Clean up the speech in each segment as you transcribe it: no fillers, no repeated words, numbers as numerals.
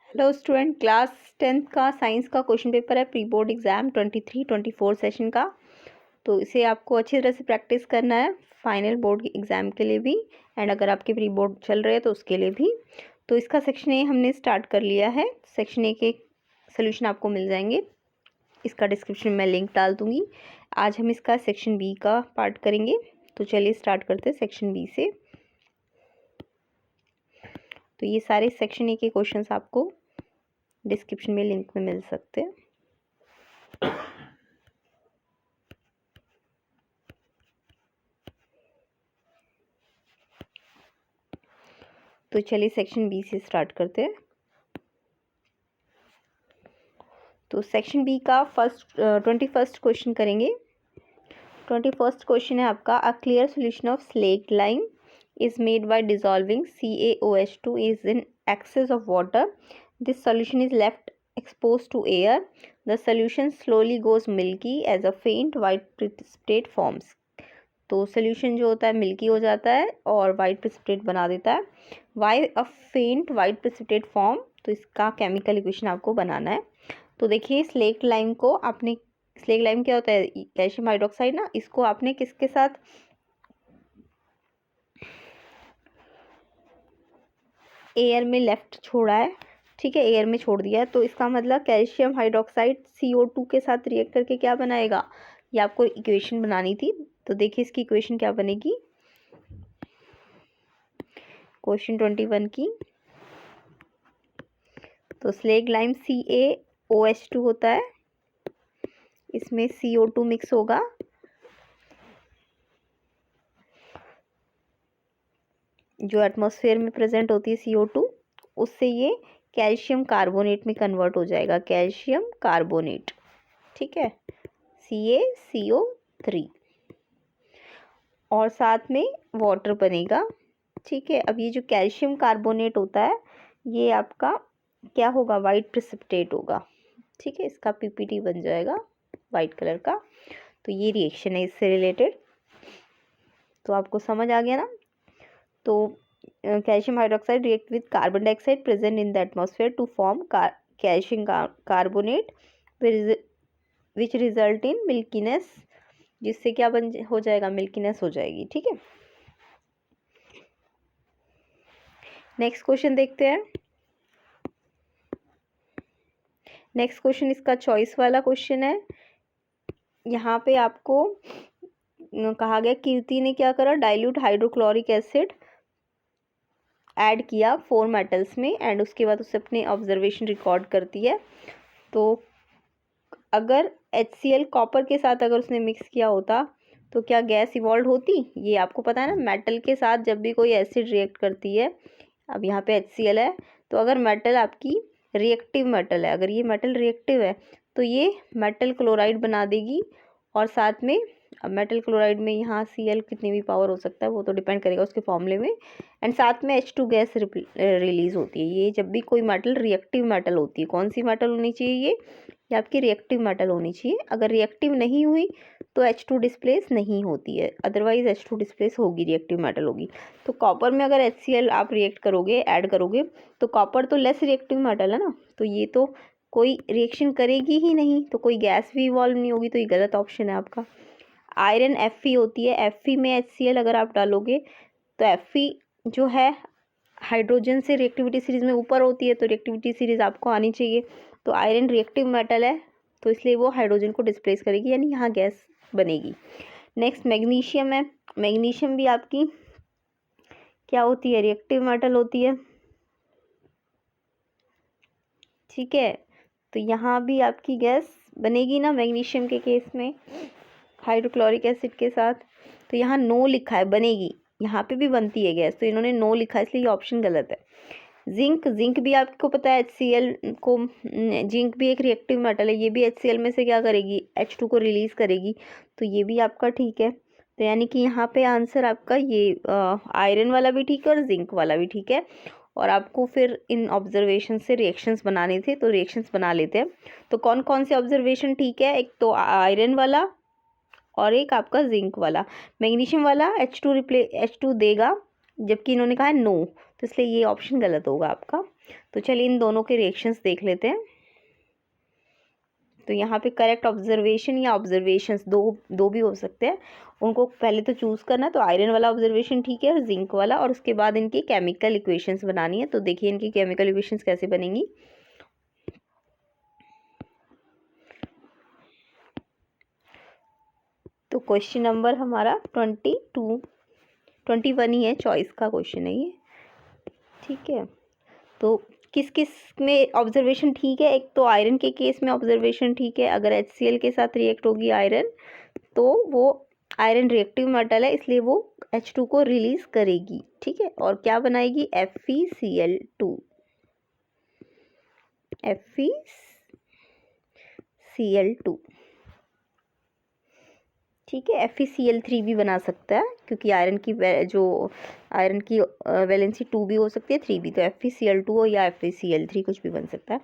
Hello student, class 10th का science का question paper है प्री बोर्ड एग्जाम 23-24 सेशन का। तो इसे आपको अच्छी तरह से प्रैक्टिस करना है फाइनल बोर्ड एग्जाम के लिए भी, एंड अगर आपके प्री बोर्ड चल रहे हैं तो उसके लिए भी। तो इसका सेक्शन ए हमने स्टार्ट कर लिया है। सेक्शन ए के सोल्यूशन आपको मिल जाएंगे, इसका डिस्क्रिप्शन में लिंक डाल दूंगी। आज हम इसका सेक्शन बी का पार्ट करेंगे। तो चलिए स्टार्ट करते हैं सेक्शन बी से। तो ये सारे सेक्शन ए के क्वेश्चंस आपको डिस्क्रिप्शन में लिंक में मिल सकते हैं। तो चलिए सेक्शन बी से स्टार्ट करते हैं। तो सेक्शन बी का 21st क्वेश्चन करेंगे। 21st क्वेश्चन है आपका, a clear solution of slate lime is made by dissolving CaOH2 is in excess of water. This solution is left exposed to air. The solution slowly goes milky as a faint white precipitate forms. तो solution जो होता है milky हो जाता है और white precipitate बना देता है. वाई अ फेंट वाइट प्रेसिपिटेट फॉर्म. तो इसका केमिकल इक्वेशन आपको बनाना है. तो देखिए स्लेट लाइम को आपने, स्लेट लाइम क्या होता है, कैल्शियम हाइड्रोक्साइड ना, इसको आपने किसके साथ, एयर में लेफ्ट छोड़ा है. ठीक है, एयर में छोड़ दिया है. तो इसका मतलब कैल्शियम हाइड्रोक्साइड CO2 के साथ रिएक्ट करके क्या बनाएगा, ये आपको इक्वेशन बनानी थी. तो देखिए इसकी इक्वेशन क्या बनेगी क्वेश्चन 21 की. तो स्लेट लाइम CaOH2 होता है, इसमें CO2 मिक्स होगा. जो एटमॉस्फेयर में प्रेजेंट होती है CO2, उससे ये कैल्शियम कार्बोनेट में कन्वर्ट हो जाएगा, कैल्शियम कार्बोनेट. ठीक है, CaCO3 और साथ में वाटर बनेगा. ठीक है, अब ये जो कैल्शियम कार्बोनेट होता है ये आपका क्या होगा, वाइट प्रेसिपिटेट होगा. ठीक है, इसका PPT बन जाएगा वाइट कलर का. तो ये रिएक्शन है इससे रिलेटेड. तो आपको समझ आ गया ना. तो calcium hydroxide react with carbon dioxide present in the atmosphere to form calcium carbonate which result in milkiness, जिससे क्या हो जाएगा, मिल्कीनेस हो जाएगी. ठीक है, नेक्स्ट क्वेश्चन देखते हैं. नेक्स्ट क्वेश्चन इसका चॉइस वाला क्वेश्चन है. यहाँ पे आपको कहा गया कीर्ति ने क्या करा, डाइल्यूट हाइड्रोक्लोरिक एसिड ऐड किया 4 मेटल्स में, एंड उसके बाद उससे अपने ऑब्जर्वेशन रिकॉर्ड करती है. तो अगर HCl कॉपर के साथ अगर उसने मिक्स किया होता तो क्या गैस इवॉल्व होती. ये आपको पता है ना, मेटल के साथ जब भी कोई एसिड रिएक्ट करती है, अब यहाँ पे HCl है, तो अगर मेटल आपकी रिएक्टिव मेटल है, अगर ये मेटल रिएक्टिव है तो ये मेटल क्लोराइड बना देगी. और साथ में अब मेटल क्लोराइड में यहाँ Cl कितनी भी पावर हो सकता है, वो तो डिपेंड करेगा उसके फॉर्मूले में. एंड साथ में H2 गैस रिलीज होती है. ये जब भी कोई मेटल रिएक्टिव मेटल होती है, कौन सी मेटल होनी चाहिए, ये आपकी रिएक्टिव मेटल होनी चाहिए. अगर रिएक्टिव नहीं हुई तो H2 डिस्प्लेस नहीं होती है, अदरवाइज H2 डिस्प्लेस होगी, रिएक्टिव मेटल होगी. तो कॉपर में अगर HCl आप रिएक्ट करोगे, ऐड करोगे, तो कॉपर तो लेस रिएक्टिव मेटल है ना, तो ये तो कोई रिएक्शन करेगी ही नहीं, तो कोई गैस भी इवॉल्व नहीं होगी. तो ये गलत ऑप्शन है आपका. आयरन Fe होती है, Fe में HCl अगर आप डालोगे तो Fe जो है हाइड्रोजन से रिएक्टिविटी सीरीज में ऊपर होती है, तो रिएक्टिविटी सीरीज आपको आनी चाहिए. तो आयरन रिएक्टिव मेटल है, तो इसलिए वो हाइड्रोजन को डिस्प्लेस करेगी, यानी यहाँ गैस बनेगी. नेक्स्ट मैग्नीशियम है. मैग्नीशियम भी आपकी क्या होती है, रिएक्टिव मेटल होती है. ठीक है, तो यहाँ भी आपकी गैस बनेगी ना मैग्नीशियम के केस में हाइड्रोक्लोरिक एसिड के साथ. तो यहाँ नो लिखा है, बनेगी, यहाँ पे भी बनती है गैस, तो इन्होंने नो लिखा है, इसलिए ये ऑप्शन गलत है. जिंक भी आपको पता है HCl को, जिंक भी एक रिएक्टिव मेटल है, ये भी HCl में से क्या करेगी, H2 को रिलीज करेगी. तो ये भी आपका ठीक है. तो यानी कि यहाँ पे आंसर आपका ये आयरन वाला भी ठीक है और जिंक वाला भी ठीक है. और आपको फिर इन ऑब्जर्वेशन से रिएक्शंस बनाने थे, तो रिएक्शंस बना लेते हैं. तो कौन कौन से ऑब्जर्वेशन ठीक है, एक तो आयरन वाला और एक आपका जिंक वाला. मैग्नीशियम वाला H2 देगा, जबकि इन्होंने कहा है नो, तो इसलिए ये ऑप्शन गलत होगा आपका। तो चलिए इन दोनों के रिएक्शंस देख लेते हैं। तो यहाँ पे करेक्ट ऑब्जर्वेशन या ऑब्जर्वेशंस दो भी हो सकते हैं, उनको पहले तो चूज़ करना है। तो आयरन वाला ऑब्जर्वेशन ठीक है और जिंक वाला, और उसके बाद इनकी केमिकल इक्वेशंस बनानी है। तो देखिए इनकी केमिकल इक्वेशंस कैसे बनेंगी। तो क्वेश्चन नंबर हमारा 21 ही है, चॉइस का क्वेश्चन है ये, ठीक है। तो किस किस में ऑब्जर्वेशन ठीक है, एक तो आयरन के केस में ऑब्जर्वेशन ठीक है। अगर HCl के साथ रिएक्ट होगी आयरन, तो वो आयरन रिएक्टिव मेटल है, इसलिए वो H2 को रिलीज करेगी, ठीक है। और क्या बनाएगी, FeCl2, FeCl2, ठीक है। FeCl3 भी बना सकता है, क्योंकि आयरन की वैलेंसी 2 भी हो सकती है, 3 भी। तो FeCl2 हो या FeCl3 कुछ भी बन सकता है।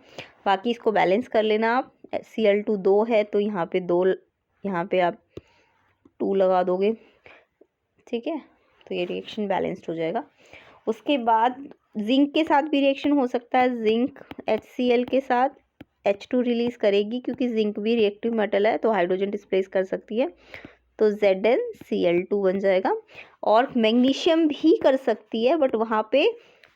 बाकी इसको बैलेंस कर लेना आप। Cl2 2 है तो यहाँ पे 2, यहाँ पे आप 2 लगा दोगे, ठीक है। तो ये रिएक्शन बैलेंस्ड हो जाएगा। उसके बाद जिंक के साथ भी रिएक्शन हो सकता है। जिंक HCl के साथ H2 रिलीज करेगी, क्योंकि जिंक भी रिएक्टिव मेटल है, तो हाइड्रोजन डिस्प्लेस कर सकती है। तो ZnCl2 बन जाएगा। और मैग्नीशियम भी कर सकती है, बट वहाँ पे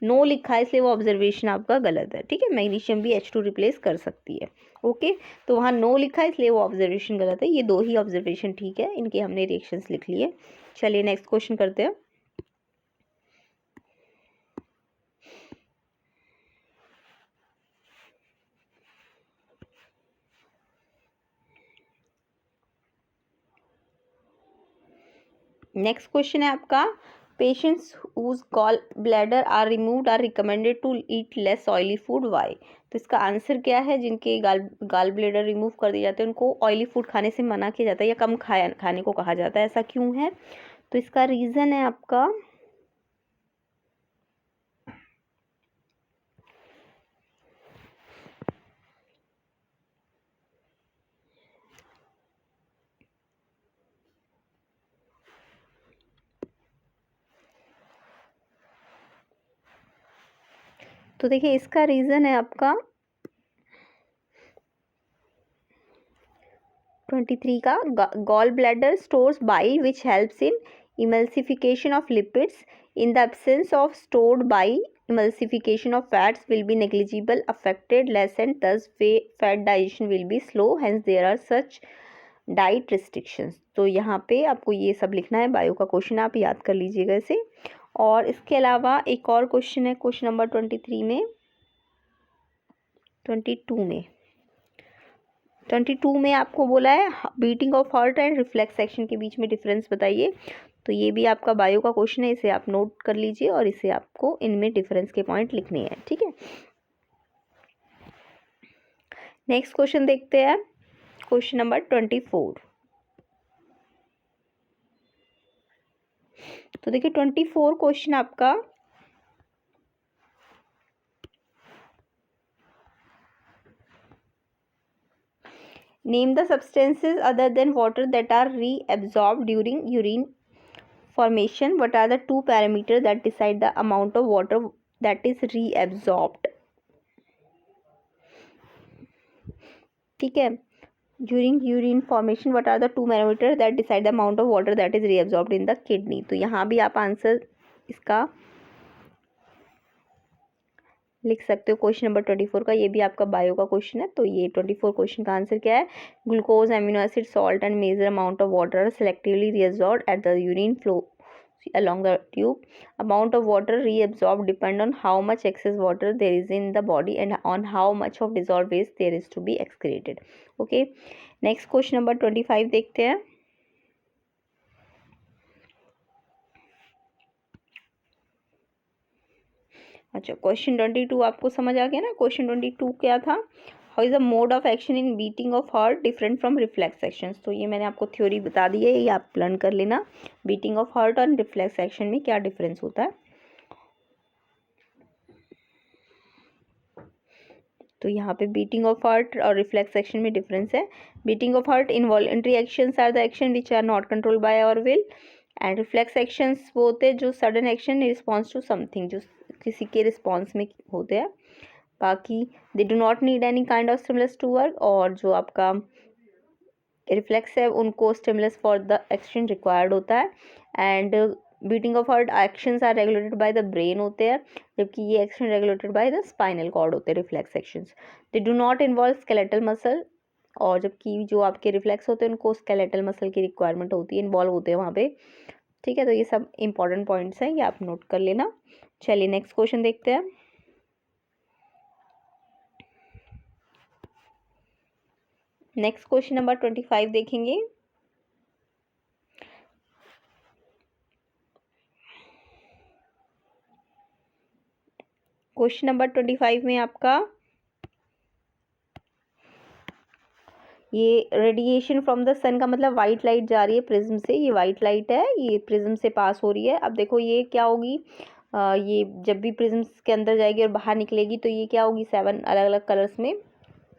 नो लिखा है, इसलिए वो ऑब्जर्वेशन आपका गलत है, ठीक है। मैग्नीशियम भी H2 रिप्लेस कर सकती है, ओके। तो वहाँ नो लिखा है, इसलिए वो ऑब्जर्वेशन गलत है। ये 2 ही ऑब्जर्वेशन ठीक है, इनके हमने रिएक्शंस लिख लिए। चलिए नेक्स्ट क्वेश्चन करते हैं। नेक्स्ट क्वेश्चन है आपका, patients whose gall bladder are removed are recommended to eat less oily food, why. तो इसका आंसर क्या है, जिनके गाल ब्लैडर रिमूव कर दिए जाते हैं उनको ऑयली फूड खाने से मना किया जाता है या कम खाने को कहा जाता है, ऐसा क्यों है। तो इसका रीज़न है आपका, तो देखिए इसका रीज़न है आपका 23 का, gall bladder stores bile which helps in emulsification of lipids. In the absence of stored bile, emulsification of fats will be negligible, affected less, and thus fat digestion will be slow. Hence there are such diet restrictions. तो यहाँ पे आपको ये सब लिखना है। Bio का question आप याद कर लीजिएगा इसे। और इसके अलावा एक और क्वेश्चन है, क्वेश्चन नंबर 22 में आपको बोला है beating of heart and reflex action के बीच में डिफरेंस बताइए। तो ये भी आपका बायो का क्वेश्चन है, इसे आप नोट कर लीजिए और इसे आपको इनमें डिफरेंस के पॉइंट लिखने हैं, ठीक है। नेक्स्ट क्वेश्चन देखते हैं, क्वेश्चन नंबर 24। तो देखिए 24 क्वेश्चन आपका, name the substances other than water that are reabsorbed during urine formation. What are the 2 parameters that decide the amount of water that is reabsorbed, ठीक है। during urine formation what are the 2 parameters that decide the amount of water that is reabsorbed in the kidney। तो यहाँ भी आप answer इसका लिख सकते हो क्वेश्चन नंबर 24 का। ये भी आपका बायो का क्वेश्चन है। तो ये 24 क्वेश्चन का आंसर क्या है, glucose, amino acid, salt and major amount of water are selectively reabsorbed at the urine flow along the tube. Amount of water reabsorbed depend on how much excess water there is in the body and on how much of dissolved waste there is to be excreted. Okay, next question number 25 देखते हैं। अच्छा, question 22 आपको समझ आ गया ना। Question 22 क्या था, how is the mode of action in beating of heart different from reflex actions. तो ये मैंने आपको थ्योरी बता दी है, ये आप लर्न कर लेना। बीटिंग ऑफ हार्ट और रिफ्लेक्स एक्शन में क्या डिफरेंस होता है। तो यहाँ पे बीटिंग ऑफ हार्ट और रिफ्लेक्स एक्शन में डिफरेंस है। Beating of heart involuntary actions are the action which are not controlled by our will and reflex actions वो होते हैं जो sudden action response to something, जो किसी के रिस्पॉन्स में होते हैं। बाकी they do not need any kind of stimulus to work, और जो आपका रिफ्लेक्स है उनको stimulus for the action required होता है। And beating of heart actions are regulated by the brain होते हैं, जबकि ये action regulated by the spinal cord होते हैं reflex actions. They do not involve skeletal muscle, और जबकि जो आपके रिफ्लेक्स होते हैं उनको स्केलेटल मसल की रिक्वायरमेंट होती है, इन्वॉल्व होते हैं वहाँ पे। ठीक है, तो ये सब इंपॉर्टेंट पॉइंट्स हैं, ये आप नोट कर लेना। चलिए नेक्स्ट क्वेश्चन देखते हैं। नेक्स्ट क्वेश्चन नंबर 25 देखेंगे। क्वेश्चन नंबर 25 में आपका ये रेडिएशन फ्रॉम द सन का मतलब वाइट लाइट जा रही है प्रिज्म से, ये वाइट लाइट है, ये प्रिज्म से पास हो रही है। अब देखो ये क्या होगी, ये जब भी प्रिज्म के अंदर जाएगी और बाहर निकलेगी तो ये क्या होगी, 7 अलग अलग कलर्स में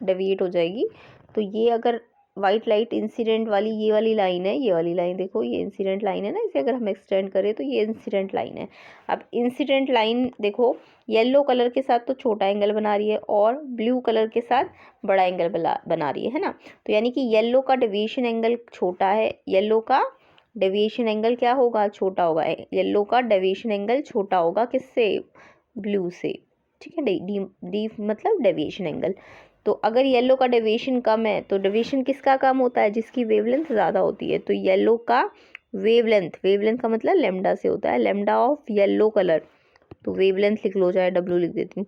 डेविएट हो जाएगी। तो ये अगर वाइट लाइट इंसिडेंट वाली ये वाली लाइन है, ये वाली लाइन देखो, ये इंसिडेंट लाइन है ना, इसे अगर हम एक्सटेंड करें तो ये इंसिडेंट लाइन है। अब इंसिडेंट लाइन देखो येलो कलर के साथ तो छोटा एंगल बना रही है और ब्लू कलर के साथ बड़ा एंगल बना रही है ना। तो यानी कि येलो का डेविएशन एंगल छोटा है, येलो का डेविएशन एंगल क्या होगा, छोटा होगा। येलो का डेविएशन एंगल छोटा होगा किससे, ब्लू से। ठीक है, डी मतलब डेविएशन एंगल। तो अगर येलो का डेविएशन कम है तो डेविएशन किसका कम होता है, जिसकी वेवलेंथ ज़्यादा होती है। तो येलो का वेवलेंथ का मतलब लेमडा से होता है, लेमडा ऑफ येलो कलर। तो वेवलेंथ लिख लो, चाहे डब्ल्यू लिख देती हूँ।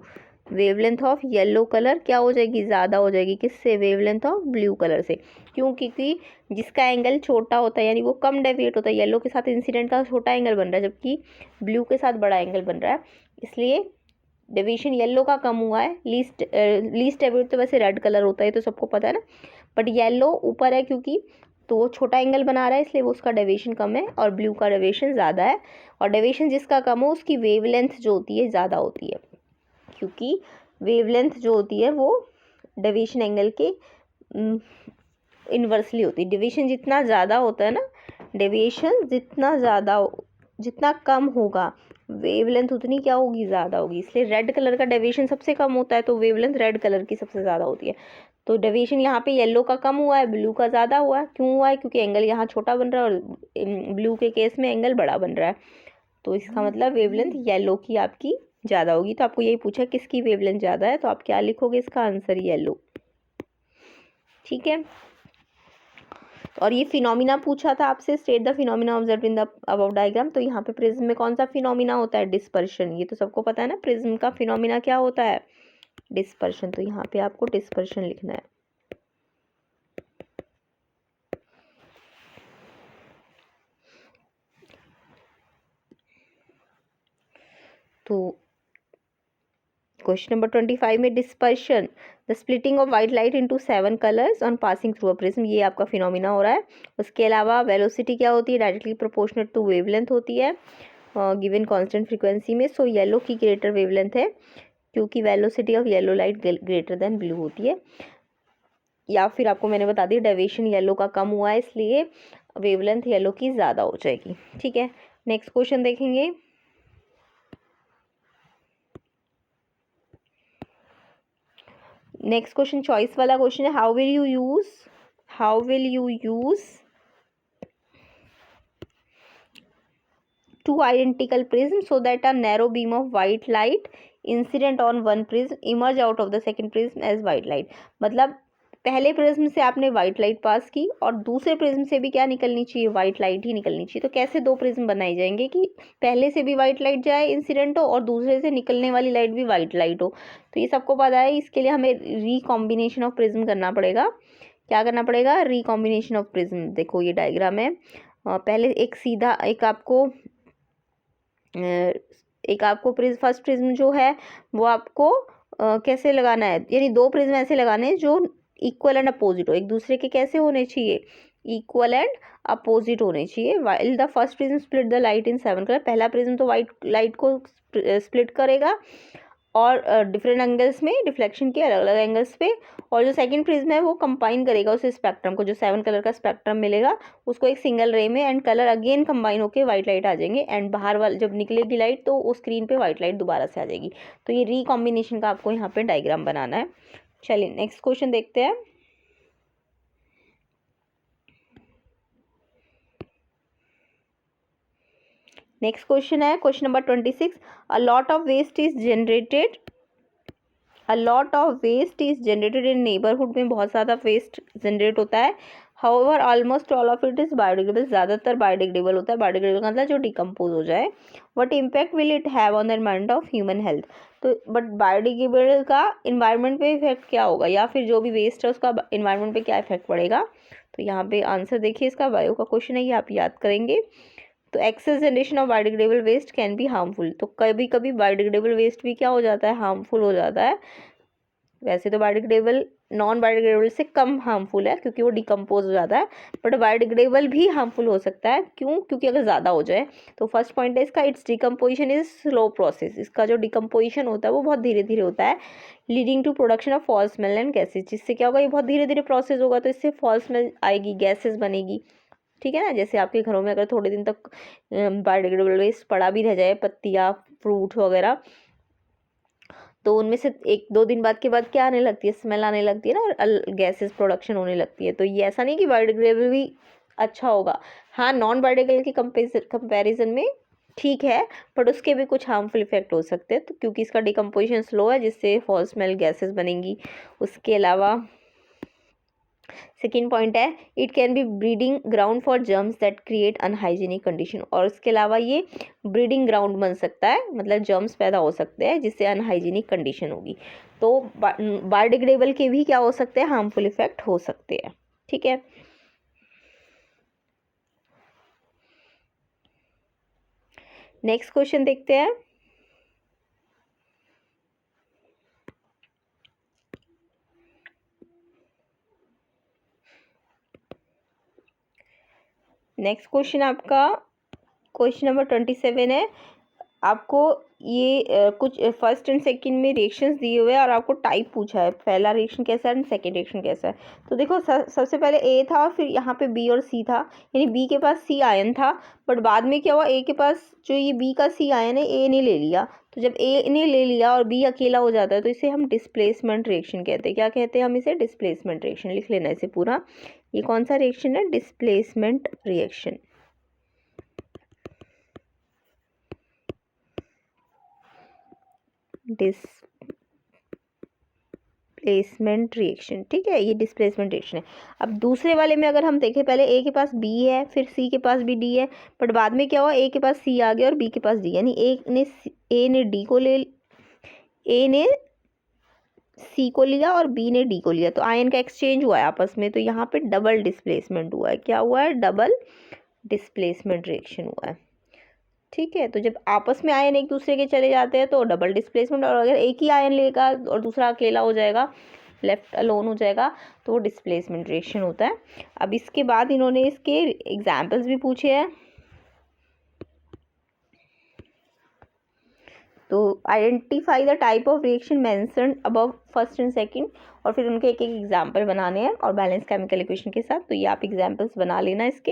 वेवलेंथ ऑफ येलो कलर क्या हो जाएगी, ज़्यादा हो जाएगी किससे, वेवलेंथ ऑफ ब्लू कलर से। क्यों, क्योंकि जिसका एंगल छोटा होता है यानी वो कम डेविएट होता है, येलो के साथ इंसिडेंट का छोटा एंगल बन रहा है जबकि ब्लू के साथ बड़ा एंगल बन रहा है, इसलिए डेविएशन येलो का कम हुआ है। लीस्ट डेविएट तो वैसे रेड कलर होता है, तो सबको पता है ना, बट येलो ऊपर है क्योंकि तो वो छोटा एंगल बना रहा है, इसलिए वो उसका डेविएशन कम है, और ब्लू का डेविएशन ज़्यादा है। और डेविएशन जिसका कम हो उसकी वेवलेंथ जो होती है ज़्यादा होती है, क्योंकि वेवलेंथ जो होती है वो डेविएशन एंगल के इन्वर्सली होती है। डेविएशन जितना ज़्यादा होता है ना, डेविएशन जितना कम होगा वेवलेंथ उतनी क्या होगी, ज़्यादा होगी। इसलिए रेड कलर का डेविएशन सबसे कम होता है, तो वेवलेंथ रेड कलर की सबसे ज़्यादा होती है। तो डेविएशन यहाँ पे येलो का कम हुआ है, ब्लू का ज़्यादा हुआ है। क्यों हुआ है, क्योंकि एंगल यहाँ छोटा बन रहा है और ब्लू के केस में एंगल बड़ा बन रहा है। तो इसका मतलब वेवलेंथ येलो की आपकी ज़्यादा होगी। तो आपको यही पूछा किसकी वेवलेंथ ज़्यादा है, तो आप क्या लिखोगे, इसका आंसर येलो। ठीक है, और ये फिनोमिना पूछा था आपसे, state the phenomena observed in the above diagram. तो यहाँ पे प्रिज्म में कौन सा फिनोमिना होता है, डिस्पर्शन। ये तो सबको पता है ना, प्रिज्म का फिनोमिना क्या होता है, डिस्पर्शन। तो यहाँ पे आपको डिस्पर्शन लिखना है। तो क्वेश्चन नंबर 25 में dispersion, the splitting of white light into 7 colours on passing through a prism, ये आपका फिनोमिना हो रहा है। उसके अलावा वेलोसिटी क्या होती है, डायरेक्टली प्रोपोर्शनल टू वेवलेंथ होती है गिवन कांस्टेंट फ्रीक्वेंसी में। सो येलो की ग्रेटर वेवलेंथ है क्योंकि velocity of yellow light greater than blue होती है। या फिर आपको मैंने बता दी डेविएशन येलो का कम हुआ है, इसलिए वेवलेंथ येलो की ज़्यादा हो जाएगी। ठीक है, नेक्स्ट क्वेश्चन देखेंगे। नेक्स्ट क्वेश्चन चॉइस वाला क्वेश्चन है, how will you use two identical prisms so that a narrow beam of white light incident on one prism emerge out of the second prism as white light। मतलब पहले prism से आपने white light pass की और दूसरे prism से भी क्या निकलनी चाहिए, व्हाइट लाइट ही निकलनी चाहिए। तो कैसे दो प्रिज्म बनाए जाएंगे कि पहले से भी व्हाइट लाइट जाए इंसिडेंट हो और दूसरे से निकलने वाली लाइट भी व्हाइट लाइट हो। तो ये सबको पता है, इसके लिए हमें रिकॉम्बिनेशन ऑफ प्रिज्म करना पड़ेगा। क्या करना पड़ेगा, रिकॉम्बिनेशन ऑफ प्रिज्म। देखो ये डायग्राम है, पहले एक सीधा एक आपको फर्स्ट प्रिज्म जो है वो आपको कैसे लगाना है, यानी दो प्रिज्म ऐसे लगाने हैं जो इक्वल एंड अपोजिट हो, एक दूसरे के कैसे होने चाहिए, इक्वल एंड अपोजिट होने चाहिए। While the first prism split the light in 7 colour, पहला प्रिज्म तो वाइट लाइट को स्प्लिट करेगा और डिफरेंट एंगल्स में डिफ्लेक्शन के अलग अलग एंगल्स पे, और जो सेकंड प्रिज्म है वो कंबाइन करेगा उस स्पेक्ट्रम को, जो 7 कलर का स्पेक्ट्रम मिलेगा उसको एक सिंगल रे में, एंड कलर अगेन कंबाइन होकर व्हाइट लाइट आ जाएंगे, एंड बाहर वाले जब निकलेगी लाइट तो उस स्क्रीन पे व्हाइट लाइट दोबारा से आ जाएगी। तो ये रिकॉम्बिनेशन का आपको यहाँ पे डायग्राम बनाना है। चलिए नेक्स्ट क्वेश्चन देखते हैं। नेक्स्ट क्वेश्चन है question number 26। A lot of waste is generated in neighbourhood में बहुत ज़्यादा वेस्ट जनरेट होता है। However almost all of it is biodegradable, ज़्यादातर बायोडिग्रेडेबल होता है। बायोडिग्रेडेबल का मतलब जो डिकम्पोज हो जाए। What impact will it have on the environment of human health. तो बट बायोडिग्रेडेबल का इन्वायरमेंट पे इफेक्ट क्या होगा, या फिर जो भी वेस्ट है उसका इन्वायरमेंट पे क्या इफेक्ट पड़ेगा। तो यहाँ पे आंसर देखिए, इसका बायो का क्वेश्चन है, ये आप याद करेंगे। तो excess generation of biodegradable waste can be harmful. तो कभी कभी बायोडिग्रेडेबल वेस्ट भी क्या हो जाता है, हार्मफुल हो जाता है। वैसे तो बायोडिग्रेडेबल नॉन बायोडिग्रेडेबल से कम हार्मफुल है क्योंकि वो डिकम्पोज हो जाता है, बट बायोडिग्रेडेबल भी हार्मफुल हो सकता है। क्यों? क्योंकि अगर ज़्यादा हो जाए। तो फर्स्ट पॉइंट है इसका, it's decomposition is slow process. इसका जो डिकम्पोजिशन होता है वो बहुत धीरे धीरे होता है, leading to production of foul smell and gases. जिससे क्या होगा, ये बहुत धीरे धीरे प्रोसेस होगा तो इससे फॉल स्मेल आएगी, गैसेज बनेगी। ठीक है ना। जैसे आपके घरों में अगर थोड़े दिन तक बायोडिग्रेडेबल वेस्ट पड़ा भी रह जाए, पत्तियाँ, फ्रूट वगैरह, तो उनमें से 1-2 दिन बाद के बाद क्या आने लगती है, स्मेल आने लगती है ना, और गैसेस प्रोडक्शन होने लगती है। तो ये ऐसा नहीं कि बायोडिग्रेडेबल भी अच्छा होगा। हाँ, नॉन बायोडिग्रेडेबल के कंपैरिजन में ठीक है, बट उसके भी कुछ हार्मफुल इफेक्ट हो सकते हैं। तो क्योंकि इसका डिकम्पोजिशन स्लो है जिससे फॉल स्मेल गैसेस बनेंगी। उसके अलावा सेकेंड पॉइंट है, it can be breeding ground for germs that create unhygienic condition. और इसके अलावा ये ब्रीडिंग ग्राउंड बन सकता है, मतलब जर्म्स पैदा हो सकते हैं जिससे अनहाइजीनिक कंडीशन होगी। तो बायोडिग्रेडेबल के भी क्या हो सकते हैं, हार्मफुल इफेक्ट हो सकते हैं। ठीक है। नेक्स्ट क्वेश्चन देखते हैं। नेक्स्ट क्वेश्चन आपका क्वेश्चन नंबर 27 है। आपको ये कुछ फर्स्ट एंड सेकंड में रिएक्शंस दिए हुए हैं और आपको टाइप पूछा है, पहला रिएक्शन कैसा है एंड सेकंड रिएक्शन कैसा है। तो देखो सबसे पहले ए था, फिर यहाँ पे बी और सी था, यानी बी के पास सी आयन था, बट बाद में क्या हुआ, ए के पास जो ये बी का सी आयन है ए ने ले लिया। तो जब ए ने ले लिया और बी अकेला हो जाता है तो इसे हम डिस्प्लेसमेंट रिएक्शन कहते हैं। क्या कहते हैं हम इसे? Displacement reaction. लिख लेना इसे पूरा। ये कौन सा रिएक्शन है? Displacement reaction. डिस्प्लेसमेंट रिएक्शन, ठीक है, ये डिस्प्लेसमेंट रिएक्शन है। अब दूसरे वाले में अगर हम देखें, पहले ए के पास बी है, फिर सी के पास भी डी है, बट बाद में क्या हुआ, ए के पास सी आ गया और बी के पास डी, यानी ए ने डी को ले, ए ने सी को लिया और बी ने डी को लिया, तो आयन का एक्सचेंज हुआ है आपस में। तो यहाँ पे डबल डिस्प्लेसमेंट हुआ है। क्या हुआ है? डबल डिस्प्लेसमेंट रिएक्शन हुआ है। ठीक है। तो जब आपस में आयन एक दूसरे के चले जाते हैं तो डबल डिस्प्लेसमेंट, और अगर एक ही आयन लेगा और दूसरा अकेला हो जाएगा, लेफ्ट अलोन हो जाएगा, तो वो डिस्प्लेसमेंट रिएक्शन होता है। अब इसके बाद इन्होंने इसके एग्जाम्पल्स भी पूछे हैं। तो identify the type of reaction mentioned above first and second, और फिर उनके एक एक एग्जाम्पल बनाने हैं और बैलेंस केमिकल इक्वेशन के साथ। तो ये आप एग्जाम्पल्स बना लेना इसके।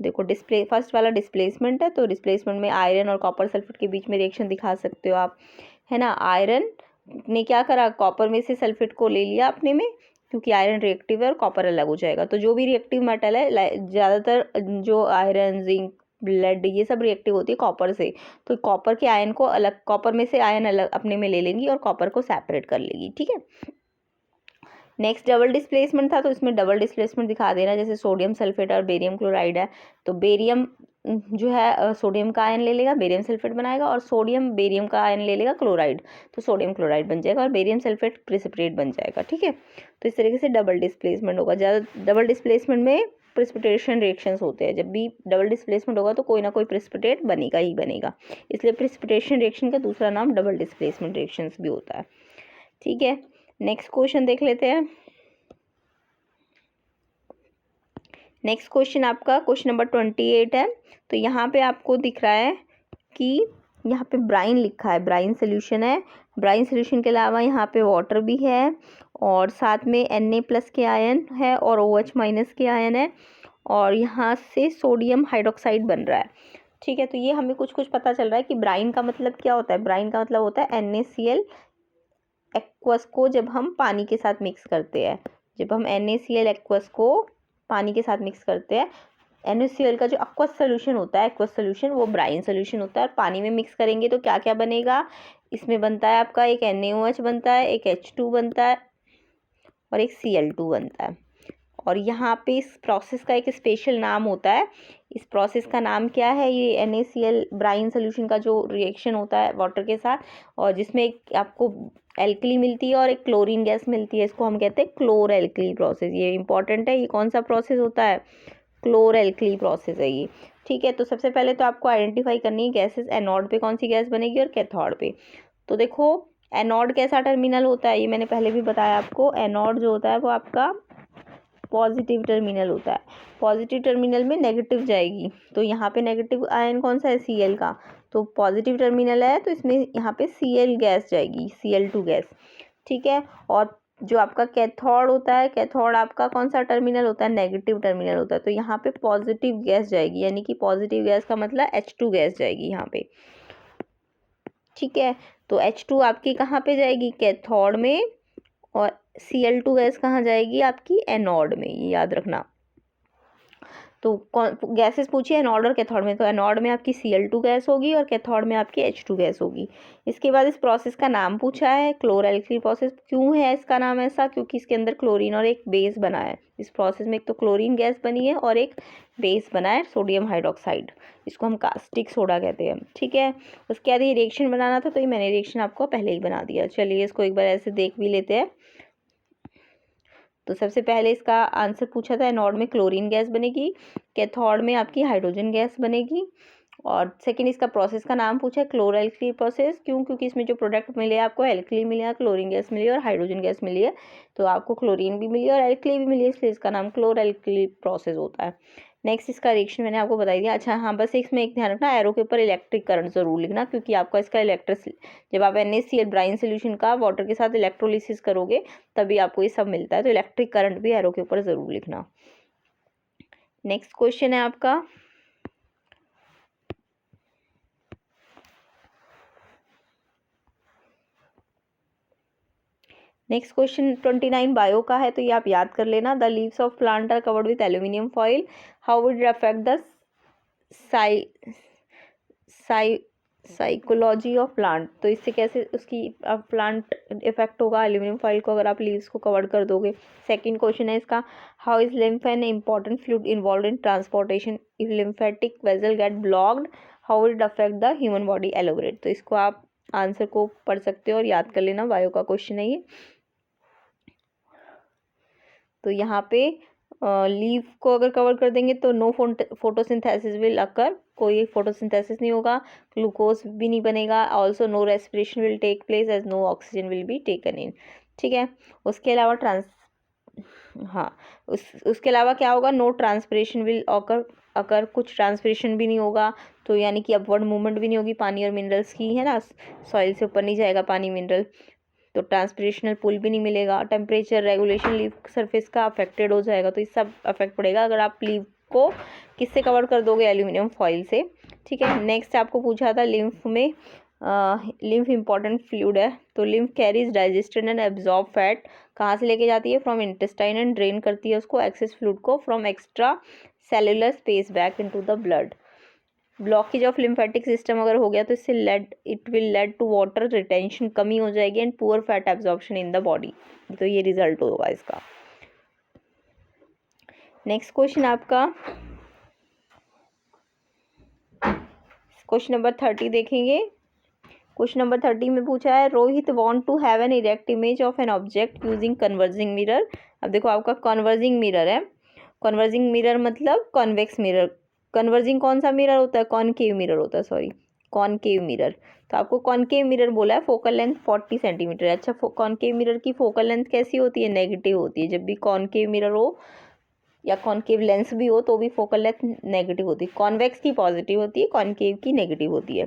देखो फर्स्ट वाला डिस्प्लेसमेंट है, तो डिस्प्लेसमेंट में आयरन और कॉपर सल्फेट के बीच में रिएक्शन दिखा सकते हो आप, है ना। आयरन ने क्या करा, कॉपर में से सल्फेट को ले लिया अपने में, क्योंकि आयरन रिएक्टिव है और कॉपर अलग हो जाएगा। तो जो भी रिएक्टिव मेटल है, ज़्यादातर जो आयरन, जिंक, ब्लड, ये सब रिएक्टिव होती है कॉपर से। तो कॉपर के आयन को अलग, कॉपर में से आयन अलग अपने में ले लेंगी और कॉपर को सेपरेट कर लेगी। ठीक है। नेक्स्ट डबल डिस्प्लेसमेंट था, तो इसमें डबल डिस्प्लेसमेंट दिखा देना। जैसे सोडियम सल्फेट और बेरियम क्लोराइड है, तो बेरियम जो है सोडियम का आयन ले लेगा, बेरियम सल्फेट बनाएगा, और सोडियम बेरियम का आयन ले लेगा, क्लोराइड, तो सोडियम क्लोराइड बन जाएगा और बेरियम सल्फेट प्रेसिपिटेट बन जाएगा। ठीक है। तो इस तरीके से डबल डिस्प्लेसमेंट होगा। ज़्यादा डबल डिस्प्लेसमेंट में प्रेसिपिटेशन रिएक्शंस होते हैं। जब भी डबल डिस्प्लेसमेंट होगा तो कोई ना कोई प्रेसिपिटेट बनेगा ही बनेगा, इसलिए प्रेसिपिटेशन रिएक्शन का दूसरा नाम डबल डिस्प्लेसमेंट रिएक्शंस भी होता है। ठीक है। नेक्स्ट क्वेश्चन देख लेते हैं। नेक्स्ट क्वेश्चन आपका क्वेश्चन नंबर 28 है। तो यहाँ पे आपको दिख रहा है कि यहाँ पे ब्राइन लिखा है, ब्राइन सोल्यूशन है। ब्राइन सोल्यूशन के अलावा यहाँ पे वाटर भी है और साथ में Na+ के आयन है और OH- के आयन है और यहाँ से सोडियम हाइड्रोक्साइड बन रहा है। ठीक है, तो ये हमें कुछ कुछ पता चल रहा है कि ब्राइन का मतलब क्या होता है। ब्राइन का मतलब होता है NaCl एक्वस को जब हम पानी के साथ मिक्स करते हैं, जब हम NaCl एक्वस को पानी के साथ मिक्स करते हैं, NaCl का जो एक्वस सोल्यूशन होता है, एक्वस सोल्यूशन, वो ब्राइन सोल्यूशन होता है। और पानी में मिक्स करेंगे तो क्या क्या बनेगा, इसमें बनता है आपका एक NaOH बनता है, एक H2 बनता है और एक Cl2 बनता है। और यहाँ पे इस प्रोसेस का एक स्पेशल नाम होता है। इस प्रोसेस का नाम क्या है, ये NaCl ब्राइन सोल्यूशन का जो रिएक्शन होता है वाटर के साथ, और जिसमें एक आपको एल्कली मिलती है और एक क्लोरीन गैस मिलती है, इसको हम कहते हैं क्लोर एल्कली प्रोसेस। ये इंपॉर्टेंट है, ये कौन सा प्रोसेस होता है, क्लोर एल्कली प्रोसेस है ये। ठीक है, तो सबसे पहले तो आपको आइडेंटिफाई करनी है गैसेस, एनोड पे कौन सी गैस बनेगी और कैथोड पे। तो देखो एनोड कैसा टर्मिनल होता है, ये मैंने पहले भी बताया आपको। एनोड जो होता है वो आपका पॉजिटिव टर्मिनल होता है। पॉजिटिव टर्मिनल में नेगेटिव जाएगी, तो यहाँ पे नेगेटिव आयन कौन सा है, Cl का। तो पॉजिटिव टर्मिनल है तो इसमें यहाँ पे Cl गैस जाएगी, Cl2 गैस। ठीक है, और जो आपका कैथोड होता है, कैथोड आपका कौन सा टर्मिनल होता है, नेगेटिव टर्मिनल होता है। तो यहाँ पे पॉजिटिव गैस जाएगी, यानी कि पॉजिटिव गैस का मतलब H2 गैस जाएगी यहाँ पे। ठीक है, तो H2 आपकी कहाँ पे जाएगी, कैथोड में, और Cl2 गैस कहाँ जाएगी, आपकी एनोड में, ये याद रखना। तो कौन गैसेस पूछिए एनोड और कैथोड में, तो एनोड में आपकी Cl2 गैस होगी और कैथोड में आपकी H2 गैस होगी। इसके बाद इस प्रोसेस का नाम पूछा है, क्लोरएल्कली प्रोसेस। क्यों है इसका नाम ऐसा, क्योंकि इसके अंदर क्लोरीन और एक बेस बना है। इस प्रोसेस में एक तो क्लोरीन गैस बनी है और एक बेस बना है, सोडियम हाइड्रोक्साइड, इसको हम कास्टिक सोडा कहते हैं। ठीक है, उसके बाद ये रिएक्शन बनाना था, तो ये मैंने रिएक्शन आपको पहले ही बना दिया। चलिए इसको एक बार ऐसे देख भी लेते हैं। तो सबसे पहले इसका आंसर पूछा था, एनोड में क्लोरीन गैस बनेगी, कैथोड में आपकी हाइड्रोजन गैस बनेगी। और सेकंड इसका प्रोसेस का नाम पूछा है, क्लोर एल्कली प्रोसेस। क्यों, क्योंकि इसमें जो प्रोडक्ट मिले आपको, एल्कली मिले है, क्लोरीन गैस मिली है और हाइड्रोजन गैस मिली है। तो आपको क्लोरीन भी मिली है और एल्कली भी मिली है, इसलिए इसका नाम क्लोर एल्कली प्रोसेस होता है। नेक्स्ट इसका रिएक्शन मैंने आपको बता दिया। अच्छा हाँ, बस इसमें एक ध्यान रखना, एरो के ऊपर इलेक्ट्रिक करंट जरूर लिखना, क्योंकि आपका इसका जब आप NaCl ब्राइन सोल्यूशन का वाटर के साथ इलेक्ट्रोलिसिस करोगे तभी आपको ये सब मिलता है। तो इलेक्ट्रिक करंट भी एरो के ऊपर जरूर लिखना। नेक्स्ट क्वेश्चन है आपका, नेक्स्ट क्वेश्चन 29 बायो का है, तो ये आप याद कर लेना। The leaves of plant are covered with aluminium foil, how would it affect the psychology of plant. तो इससे कैसे उसकी प्लांट इफेक्ट होगा एल्यूमिनियम फॉइल को अगर आप लीव्स को कवर कर दोगे। सेकंड क्वेश्चन है इसका, how is lymph an important fluid involved in transportation, if lymphatic vessel get blocked how will it affect the human body, elaborate. तो इसको आप आंसर को पढ़ सकते हो और याद कर लेना, बायो का क्वेश्चन है ये। तो यहाँ पे लीव को अगर कवर कर देंगे तो नो फोटोसिंथेसिस विल अकर, कोई फोटोसिंथेसिस नहीं होगा, ग्लूकोज भी नहीं बनेगा, also no respiration will take place as no oxygen will be taken in. ठीक है, उसके अलावा उसके अलावा क्या होगा, नो ट्रांसपिरेशन विल अकर कुछ ट्रांसपिरेशन भी नहीं होगा, तो यानी कि अपवर्ड मूवमेंट भी नहीं होगी पानी और मिनरल्स की, है ना, सॉइल से ऊपर नहीं जाएगा पानी मिनरल, तो ट्रांसपिरेशनल पुल भी नहीं मिलेगा। टेम्परेचर रेगुलेशन लीव सरफेस का अफेक्टेड हो जाएगा, तो इस सब अफेक्ट पड़ेगा अगर आप लीव को किससे कवर कर दोगे, एल्यूमिनियम फॉइल से। ठीक है, नेक्स्ट आपको पूछा था लिम्फ में, लिम्फ इंपॉर्टेंट फ्लूइड है, तो lymph carries digested and absorb fat, कहाँ से लेके जाती है, फ्रॉम इंटेस्टाइन, एंड ड्रेन करती है उसको, एक्सेस फ्लूइड को, from extra cellular space back into the blood. Blockage of lymphatic system अगर हो गया तो इससे it will lead to water retention, कमी हो जाएगी, and poor fat absorption in the body. तो ये रिजल्ट होगा इसका। नेक्स्ट क्वेश्चन आपका क्वेश्चन नंबर 30 देखेंगे। क्वेश्चन नंबर 30 में पूछा है, Rohit want to have an erect image of an object using converging mirror. अब देखो आपका कन्वर्जिंग मिरर है, कन्वर्जिंग मिरर मतलब कॉन्वेक्स मिरर। कन्वर्जिंग कौन सा मिरर होता है, कॉनकेव मिरर होता है, सॉरी कॉनकेव मिरर। तो आपको कॉनकेव मिरर बोला है, फोकल लेंथ 40 सेंटीमीटर है। अच्छा, कॉनकेव मिरर की फोकल लेंथ कैसी होती है, नेगेटिव होती है। जब भी कॉनकेव मिरर हो या कॉनकेव लेंस भी हो तो भी फोकल लेंथ नेगेटिव होती है। कॉन्वेक्स की पॉजिटिव होती है, कॉनकेव की नेगेटिव होती है।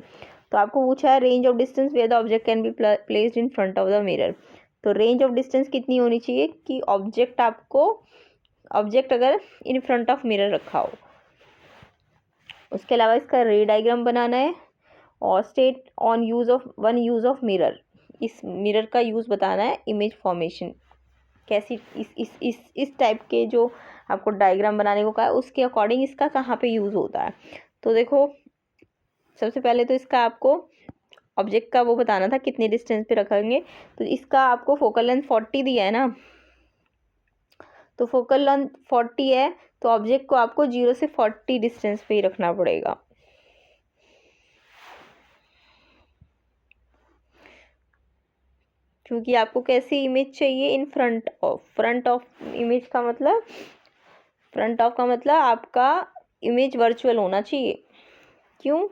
तो आपको पूछा है range of distance where the object can be placed in front of the mirror. तो रेंज ऑफ डिस्टेंस कितनी होनी चाहिए कि ऑब्जेक्ट अगर इन फ्रंट ऑफ मिरर रखा हो। उसके अलावा इसका रे डायग्राम बनाना है और state on use of mirror, इस मिरर का यूज़ बताना है इमेज फॉर्मेशन कैसी इस टाइप के जो आपको डायग्राम बनाने को कहा है उसके अकॉर्डिंग इसका कहाँ पे यूज़ होता है। तो देखो सबसे पहले तो इसका आपको ऑब्जेक्ट का वो बताना था कितने डिस्टेंस पे रखेंगे। तो इसका आपको फोकल लेंथ 40 दिया है ना, तो फोकल लेंथ 40 है तो ऑब्जेक्ट को आपको 0 से 40 डिस्टेंस पे ही रखना पड़ेगा। क्योंकि आपको कैसी इमेज चाहिए इन फ्रंट ऑफ इमेज का मतलब फ्रंट ऑफ का मतलब आपका इमेज वर्चुअल होना चाहिए। क्यों,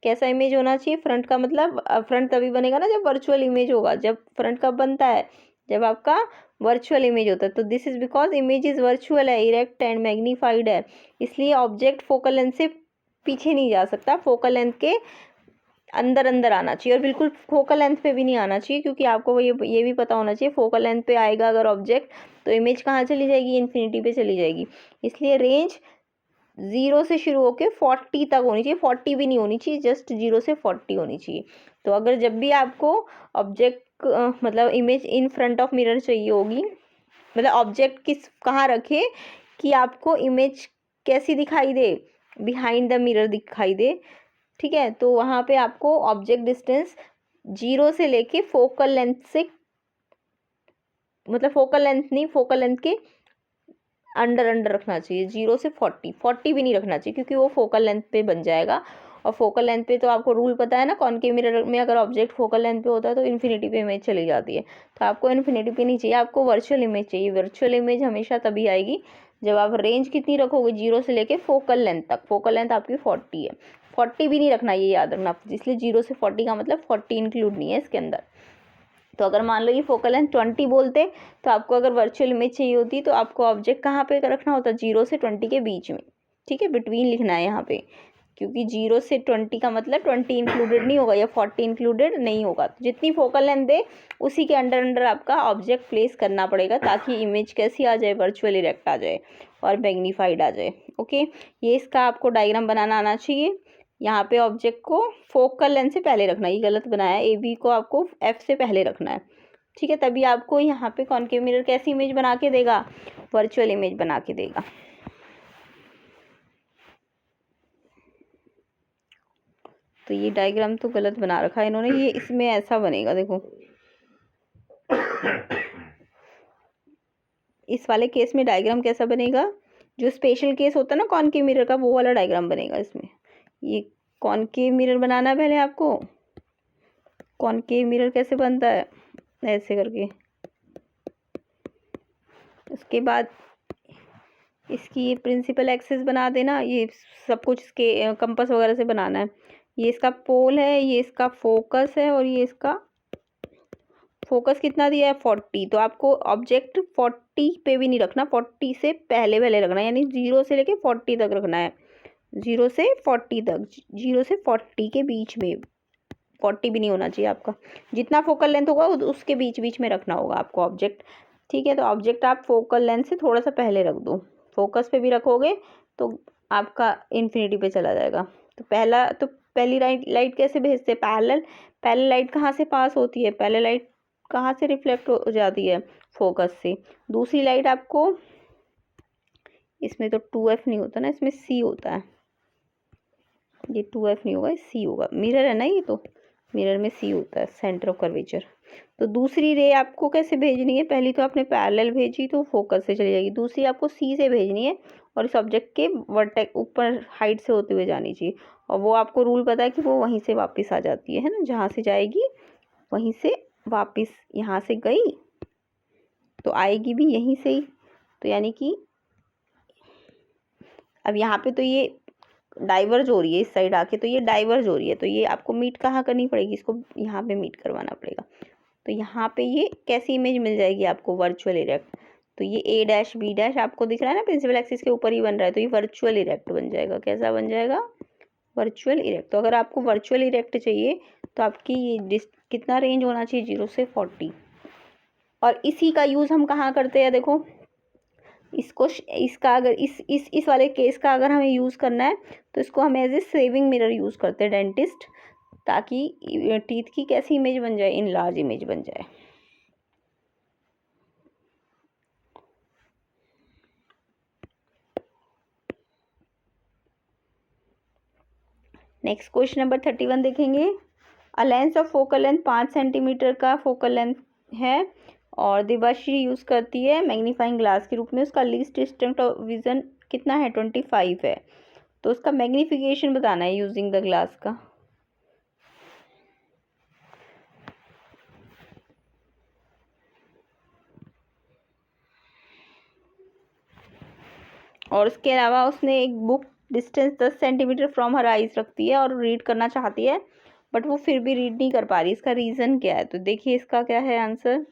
कैसा इमेज होना चाहिए? फ्रंट का मतलब फ्रंट तभी बनेगा ना जब वर्चुअल इमेज होगा। जब फ्रंट कब बनता है? जब आपका वर्चुअल इमेज होता है। तो this is because image is virtual है, इरेक्ट एंड मैग्नीफाइड है, इसलिए ऑब्जेक्ट फोकल लेंथ से पीछे नहीं जा सकता, फोकल लेंथ के अंदर अंदर आना चाहिए और बिल्कुल फोकल लेंथ पे भी नहीं आना चाहिए। क्योंकि आपको ये भी पता होना चाहिए फोकल लेंथ पे आएगा अगर ऑब्जेक्ट तो इमेज कहाँ चली जाएगी? इन्फिनिटी पे चली जाएगी। इसलिए रेंज 0 से शुरू होकर 40 तक होनी चाहिए, 40 भी नहीं होनी चाहिए, जस्ट 0 से 40 होनी चाहिए। तो अगर जब भी आपको ऑब्जेक्ट मतलब image in front of mirror चाहिए होगी, मतलब ऑब्जेक्ट कहाँ रखे कि आपको इमेज कैसी दिखाई दे? बिहाइंड द मिरर दिखाई दे, ठीक है। तो वहाँ पे आपको ऑब्जेक्ट डिस्टेंस 0 से लेके फोकल लेंथ से, मतलब फोकल लेंथ के अंडर रखना चाहिए। 0 से 40 भी नहीं रखना चाहिए क्योंकि वो फोकल लेंथ पे बन जाएगा। और फोकल लेंथ पे तो आपको रूल पता है ना, कॉनकेव मिरर में अगर ऑब्जेक्ट फोकल लेंथ पे होता है तो इन्फिनिटी पे इमेज चली जाती है। तो आपको इन्फिनिटी पे नहीं चाहिए, आपको वर्चुअल इमेज चाहिए। वर्चुअल इमेज हमेशा तभी आएगी जब आप रेंज कितनी रखोगे? 0 से लेके फोकल लेंथ तक। फोकल लेंथ आपकी 40 है, 40 भी नहीं रखना, ये याद रखना। इसलिए 0 से 40 का मतलब 40 इंक्लूड नहीं है इसके अंदर। तो अगर मान लो ये फोकल लेंथ 20 बोलते तो आपको अगर वर्चुअल इमेज चाहिए होती तो आपको ऑब्जेक्ट कहाँ पे रखना होता? 0 से 20 के बीच में, ठीक है, बिटवीन लिखना है यहाँ पे। क्योंकि 0 से 20 का मतलब 20 इंक्लूडेड नहीं होगा या 40 इंक्लूडेड नहीं होगा। तो जितनी फोकल लेंथ दे उसी के अंडर आपका ऑब्जेक्ट प्लेस करना पड़ेगा ताकि इमेज कैसी आ जाए? वर्चुअल इरेक्ट आ जाए और मैग्नीफाइड आ जाए। ओके, ये इसका आपको डायग्राम बनाना आना चाहिए। यहाँ पे ऑब्जेक्ट को फोकल लेंथ से पहले रखना, ये गलत बनाया है, ए बी को आपको एफ से पहले रखना है, ठीक है। तभी आपको यहाँ पे कॉनकेव मिरर कैसी इमेज बना के देगा? वर्चुअल इमेज बना के देगा। तो ये डायग्राम तो गलत बना रखा है इन्होंने, ये इसमें ऐसा बनेगा, देखो इस वाले केस में डायग्राम कैसा बनेगा? जो स्पेशल केस होता है ना कॉनकेव मिरर का, वो वाला डायग्राम बनेगा इसमें। ये कॉनकेव मिरर बनाना है पहले आपको। कॉनकेव मिरर कैसे बनता है? ऐसे करके। उसके बाद इसकी ये प्रिंसिपल एक्सिस बना देना, ये सब कुछ इसके कंपास वगैरह से बनाना है। ये इसका पोल है, ये इसका फोकस है और ये इसका फोकस कितना दिया है? 40। तो आपको ऑब्जेक्ट 40 पे भी नहीं रखना, 40 से पहले रखना है, यानी 0 से लेके 40 तक रखना है। 0 से 40 तक, 0 से 40 के बीच में, 40 भी नहीं होना चाहिए आपका। जितना फोकल लेंथ होगा उसके बीच में रखना होगा आपको ऑब्जेक्ट, ठीक है। तो ऑब्जेक्ट आप फोकल लेंथ से थोड़ा सा पहले रख दो। फोकस पे भी रखोगे तो आपका इन्फिनिटी पे चला जाएगा। तो पहली लाइट कैसे भेजते हैं? पैरेलल लाइट कहाँ से पास होती है? पैरेलल लाइट कहाँ से रिफ्लेक्ट हो जाती है? फोकस से। दूसरी लाइट आपको, इसमें तो 2F नहीं होता ना, इसमें C होता है। ये 2F नहीं होगा, C होगा। मिरर है ना ये, तो मिरर में C होता है, सेंटर ऑफ कर्वेचर। तो दूसरी रे आपको कैसे भेजनी है? पहली तो आपने पैरेलल भेजी तो फोकस से चली जाएगी, दूसरी आपको C से भेजनी है और इस ऑब्जेक्ट के वर्टेक्स ऊपर हाइट से होते हुए जानी चाहिए। और वो आपको रूल पता है कि वो वहीं से वापस आ जाती है ना, जहाँ से जाएगी वहीं से वापस, यहाँ से गई तो आएगी भी यहीं से ही। तो यानी कि अब यहाँ पे तो ये डाइवर्ज हो रही है इस साइड आके, तो ये डाइवर्ज हो रही है, तो ये आपको मीट कहाँ करनी पड़ेगी? इसको यहाँ पे मीट करवाना पड़ेगा। तो यहाँ पे ये कैसी इमेज मिल जाएगी आपको? Virtual erect. तो ये A डैश B डैश आपको दिख रहा है ना, प्रिंसिपल एक्सिस के ऊपर ही बन रहा है, तो ये वर्चुअल इरेक्ट बन जाएगा। कैसा बन जाएगा? Virtual erect. तो अगर आपको वर्चुअल इरेक्ट चाहिए तो आपकी कितना रेंज होना चाहिए, 0 से 40। और इसी का यूज़ हम कहाँ करते हैं, देखो इसका अगर इस वाले केस का अगर हमें यूज़ करना है तो इसको हम as a shaving mirror use करते हैं डेंटिस्ट, ताकि टीथ की कैसी इमेज बन जाए, इन लार्ज इमेज बन जाए। नेक्स्ट क्वेश्चन नंबर 31 देखेंगे। A lens of focal length 5 centimetre का फोकल लेंथ है और देवाश्री यूज़ करती है मैग्नीफाइंग ग्लास के रूप में। उसका लीस्ट डिस्टेंस ऑफ विजन कितना है, 25 है। तो उसका मैग्नीफिकेशन बताना है यूजिंग द ग्लास का। और उसके अलावा उसने एक book distance 10 centimetre from her eyes रखती है और रीड करना चाहती है, बट वो फिर भी रीड नहीं कर पा रही। इसका रीज़न क्या है, तो देखिए इसका क्या है आंसर।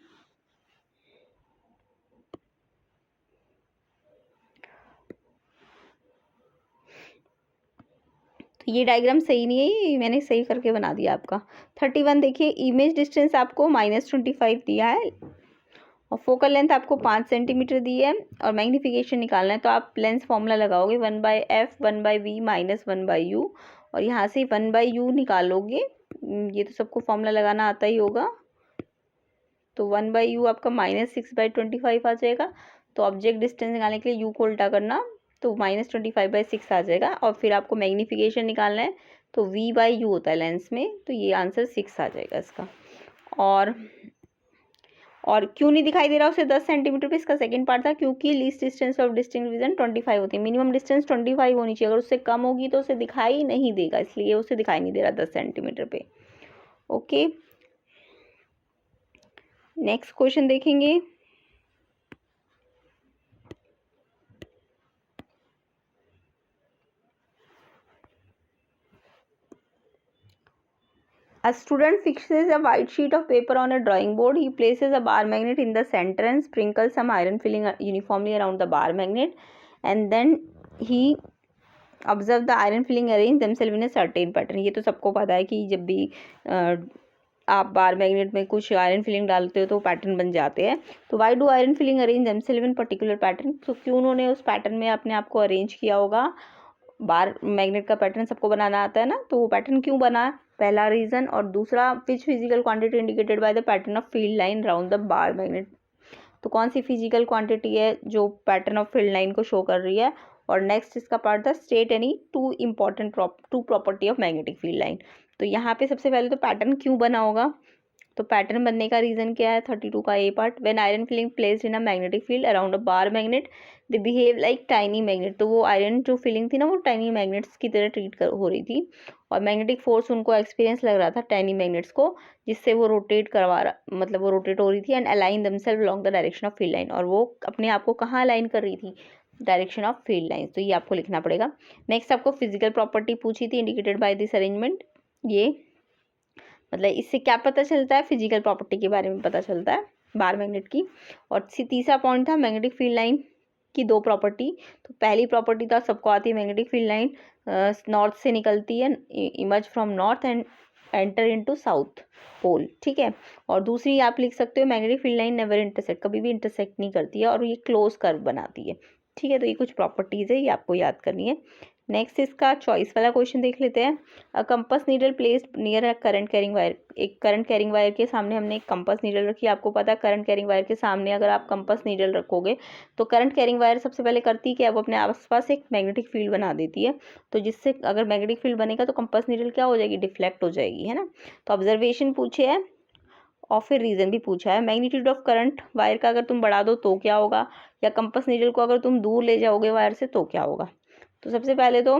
तो ये डायग्राम सही नहीं है, ये मैंने सही करके बना दिया आपका। 31 देखिए, इमेज डिस्टेंस आपको -25 दिया है और फोकल लेंथ आपको 5 सेंटीमीटर दी है और मैग्नीफिकेशन निकालना है। तो आप लेंस फॉर्मूला लगाओगे 1/f 1/v - 1/u और यहाँ से 1/u निकालोगे। ये तो सबको फॉर्मूला लगाना आता ही होगा। तो 1/u आपका -6/25 आ जाएगा। तो ऑब्जेक्ट डिस्टेंस निकालने के लिए u को उल्टा करना, तो -25/6 आ जाएगा। और फिर आपको मैग्नीफिकेशन निकालना है, तो v/u होता है लेंस में, तो ये आंसर 6 आ जाएगा इसका। और क्यों नहीं दिखाई दे रहा उसे 10 सेंटीमीटर पे, इसका सेकंड पार्ट था क्योंकि least distance of distinct vision 25 होती है। मिनिमम डिस्टेंस 25 होनी चाहिए, अगर उससे कम होगी तो उसे दिखाई नहीं देगा, इसलिए उसे दिखाई नहीं दे रहा 10 सेंटीमीटर पे। ओके, नेक्स्ट क्वेश्चन देखेंगे। A student fixes a white sheet of paper on a drawing board. He places a bar magnet in the center and sprinkles some iron filling uniformly around the bar magnet. And then he observes the iron filling arrange themselves in a certain pattern. ये तो सबको पता है कि जब भी आप bar magnet में कुछ आयरन फिलिंग डालते हो तो पैटर्न बन जाते हैं। तो why do iron filling arrange themselves in particular pattern, तो क्यों उन्होंने उस पैटर्न में अपने आप को अरेंज किया होगा। बार मैग्नेट का पैटर्न सबको बनाना आता है ना, तो वो पैटर्न क्यों बना, पहला रीज़न। और दूसरा, which physical quantity indicated by the pattern of field line round the bar magnet, तो कौन सी फिजिकल क्वांटिटी है जो पैटर्न ऑफ फील्ड लाइन को शो कर रही है। और नेक्स्ट इसका पार्ट था state any two property of magnetic field line. तो यहाँ पे सबसे पहले तो पैटर्न क्यों बना होगा, तो पैटर्न बनने का रीज़न क्या है, 32 का A part. When iron filling placed in a magnetic field around a bar magnet they behave like tiny magnet, तो वो आयरन जो फिलिंग थी ना वो टाइनी मैग्नेट्स की तरह ट्रीट हो रही थी और मैग्नेटिक फोर्स उनको एक्सपीरियंस लग रहा था टाइनी मैग्नेट्स को, जिससे वो रोटेट करवा रहा, मतलब वो रोटेट हो रही थी and align themself along the direction of field line, और वो अपने आप को कहाँ अलाइन कर रही थी, डायरेक्शन ऑफ फील्ड लाइन। तो ये आपको लिखना पड़ेगा। नेक्स्ट आपको फिजिकल प्रॉपर्टी पूछी थी इंडिकेटेड बाय दिस अरेंजमेंट, ये मतलब इससे क्या पता चलता है, फिजिकल प्रॉपर्टी के बारे में पता चलता है बार मैग्नेट की। और तीसरा पॉइंट था मैग्नेटिक फील्ड लाइन की दो प्रॉपर्टी। तो पहली प्रॉपर्टी था सबको आती है, मैग्नेटिक फील्ड लाइन नॉर्थ से निकलती है, emerge from north and enter into south pole, ठीक है। और दूसरी आप लिख सकते हो magnetic field line never intersect, कभी भी इंटरसेक्ट नहीं करती है और ये क्लोज कर्व बनाती है, ठीक है। तो ये कुछ प्रॉपर्टीज़ है, ये आपको याद करनी है। नेक्स्ट इसका चॉइस वाला क्वेश्चन देख लेते हैं। अ compass needle placed near a current carrying wire, एक करंट कैरिंग वायर के सामने हमने एक कंपस नीडल रखी। आपको पता है करंट कैरिंग वायर के सामने अगर आप कंपस नीडल रखोगे तो करंट कैरिंग वायर सबसे पहले करती क्या है, वो अपने आसपास एक मैग्नेटिक फील्ड बना देती है। तो जिससे अगर मैग्नेटिक फील्ड बनेगा तो कंपस नीडल क्या हो जाएगी, डिफ्लेक्ट हो जाएगी, है ना। तो ऑब्जर्वेशन पूछे है और फिर रीज़न भी पूछा है। मैग्नीट्यूड ऑफ करंट वायर का अगर तुम बढ़ा दो तो क्या होगा, या कंपस नीडल को अगर तुम दूर ले जाओगे वायर से तो क्या होगा। तो सबसे पहले तो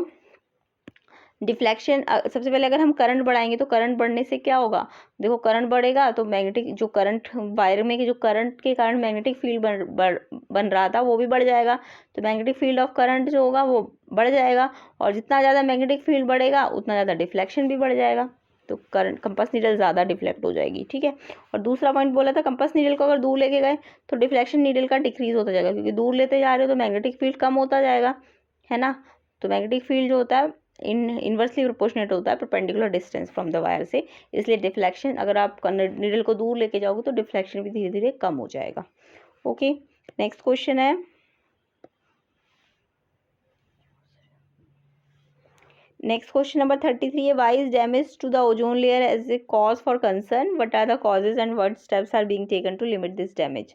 डिफ्लेक्शन, सबसे पहले अगर हम करंट बढ़ाएंगे तो करंट बढ़ने से क्या होगा, देखो करंट बढ़ेगा तो मैग्नेटिक जो करंट वायर में जो करंट के कारण मैग्नेटिक फील्ड बन रहा था वो भी बढ़ जाएगा। तो मैग्नेटिक फील्ड ऑफ करंट जो होगा वो बढ़ जाएगा और जितना ज़्यादा मैग्नेटिक फील्ड बढ़ेगा उतना ज़्यादा डिफ्लेक्शन भी बढ़ जाएगा, तो करंट कंपस नीडल ज़्यादा डिफ्लेक्ट हो जाएगी, ठीक है। और दूसरा पॉइंट बोला था कंपस नीडल को अगर दूर लेके गए तो डिफ्लेक्शन नीडल का डिक्रीज होता जाएगा, क्योंकि दूर लेते जा रहे हो तो मैग्नेटिक फील्ड कम होता जाएगा, है ना। तो मैग्नेटिक फील्ड जो होता है इनवर्सली प्रोपोर्शनेट होता है perpendicular distance from the wire से, इसलिए डिफ्लेक्शन, अगर आप नीडल को दूर लेके जाओगे तो डिफ्लेक्शन भी धीरे धीरे कम हो जाएगा। ओके, नेक्स्ट क्वेश्चन है, नेक्स्ट क्वेश्चन नंबर 33 है, why is damage to the ozone layer as a cause for concern, what are the causes and what steps are being taken to limit this damage.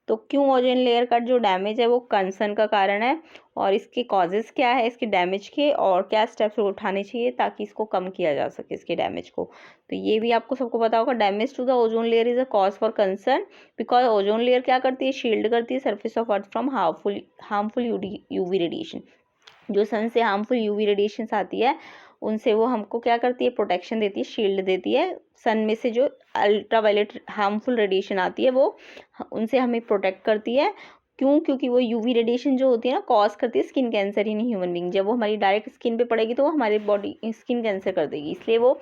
तो क्यों ozone layer का जो damage है वो concern का कारण है, और इसके कॉजेज क्या है इसके डैमेज के, और क्या स्टेप्स उठाने चाहिए ताकि इसको कम किया जा सके इसके डैमेज को। तो ये भी आपको सबको पता होगा, damage to the ozone layer is a cause for concern because ozone layer क्या करती है, शील्ड करती है surface of earth from harmful UV radiation. जो सन से हार्मफुल यूवी रेडिएशंस आती है उनसे वो हमको क्या करती है, प्रोटेक्शन देती है, शील्ड देती है। सन में से जो अल्ट्रावायलेट हार्मफुल रेडिएशन आती है वो उनसे हमें प्रोटेक्ट करती है। क्यों? क्योंकि वो यूवी रेडिएशन जो होती है ना कॉज करती है skin cancer in human being. जब वो हमारी डायरेक्ट स्किन पे पड़ेगी तो वो हमारी बॉडी स्किन कैंसर कर देगी, इसलिए वो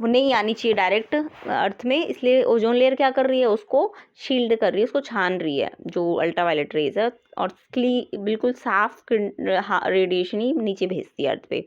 नहीं आनी चाहिए डायरेक्ट अर्थ में। इसलिए ओजोन लेयर क्या कर रही है, उसको शील्ड कर रही है, उसको छान रही है जो अल्ट्रावायलेट रेज है, और बिल्कुल साफ रेडिएशन ही नीचे भेजती है अर्थ पे।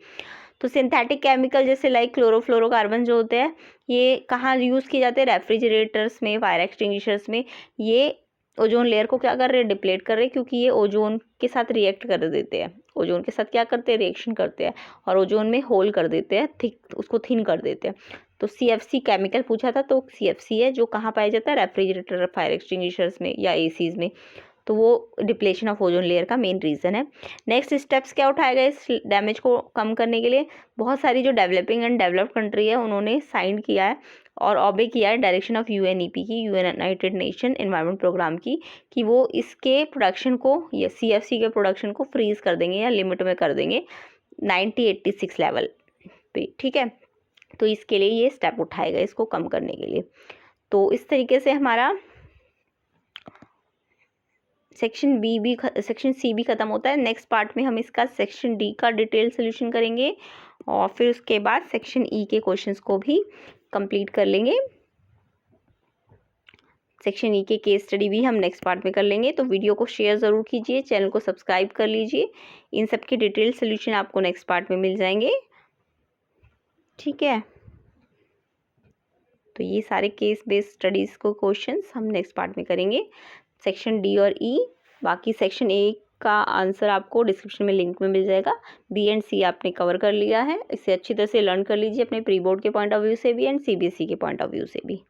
तो सिंथेटिक केमिकल जैसे लाइक क्लोरोफ्लोरोकार्बन जो होते हैं ये कहाँ यूज़ किए जाते हैं, रेफ्रिजरेटर्स में, फायर एक्सटिंग्विशर्स में। ये ओजोन लेयर को क्या कर रहे हैं, डिप्लेट कर रहे हैं, क्योंकि ये ओजोन के साथ रिएक्ट कर देते हैं। ओजोन के साथ क्या करते हैं, रिएक्शन करते हैं, और ओजोन में होल कर देते हैं, थिक, उसको थिन कर देते हैं। तो CFC केमिकल पूछा था, तो CFC है जो कहाँ पाया जाता है, रेफ्रिजरेटर, फायर एक्सटिंग्विशर्स में या ACs में। तो वो डिप्लेशन ऑफ ओजोन लेयर का मेन रीज़न है। नेक्स्ट स्टेप्स क्या उठाए गए इस डैमेज को कम करने के लिए, बहुत सारी जो डेवलपिंग एंड डेवलप्ड कंट्री है उन्होंने साइन किया है और ऑबे किया है डायरेक्शन ऑफ UNEP की, यूनाइटेड नेशन एनवायरनमेंट प्रोग्राम की, कि वो इसके प्रोडक्शन को या CFC के प्रोडक्शन को फ्रीज कर देंगे या लिमिट में कर देंगे 1986 लेवल पे, ठीक है। तो इसके लिए ये स्टेप उठाए गए इसको कम करने के लिए। तो इस तरीके से हमारा सेक्शन C भी ख़त्म होता है। नेक्स्ट पार्ट में हम इसका सेक्शन D का डिटेल सोल्यूशन करेंगे, और फिर उसके बाद सेक्शन E के क्वेश्चंस को भी कंप्लीट कर लेंगे। सेक्शन E के केस स्टडी भी हम नेक्स्ट पार्ट में कर लेंगे। तो वीडियो को शेयर ज़रूर कीजिए, चैनल को सब्सक्राइब कर लीजिए। इन सब के डिटेल सोल्यूशन आपको नेक्स्ट पार्ट में मिल जाएंगे, ठीक है। तो ये सारे केस बेस्ड स्टडीज़ को क्वेश्चंस हम नेक्स्ट पार्ट में करेंगे, सेक्शन D और E। बाकी सेक्शन A का आंसर आपको डिस्क्रिप्शन में लिंक में मिल जाएगा। B एंड C आपने कवर कर लिया है, इसे अच्छी तरह से लर्न कर लीजिए अपने प्री बोर्ड के पॉइंट ऑफ व्यू से भी एंड CBSE के पॉइंट ऑफ व्यू से भी।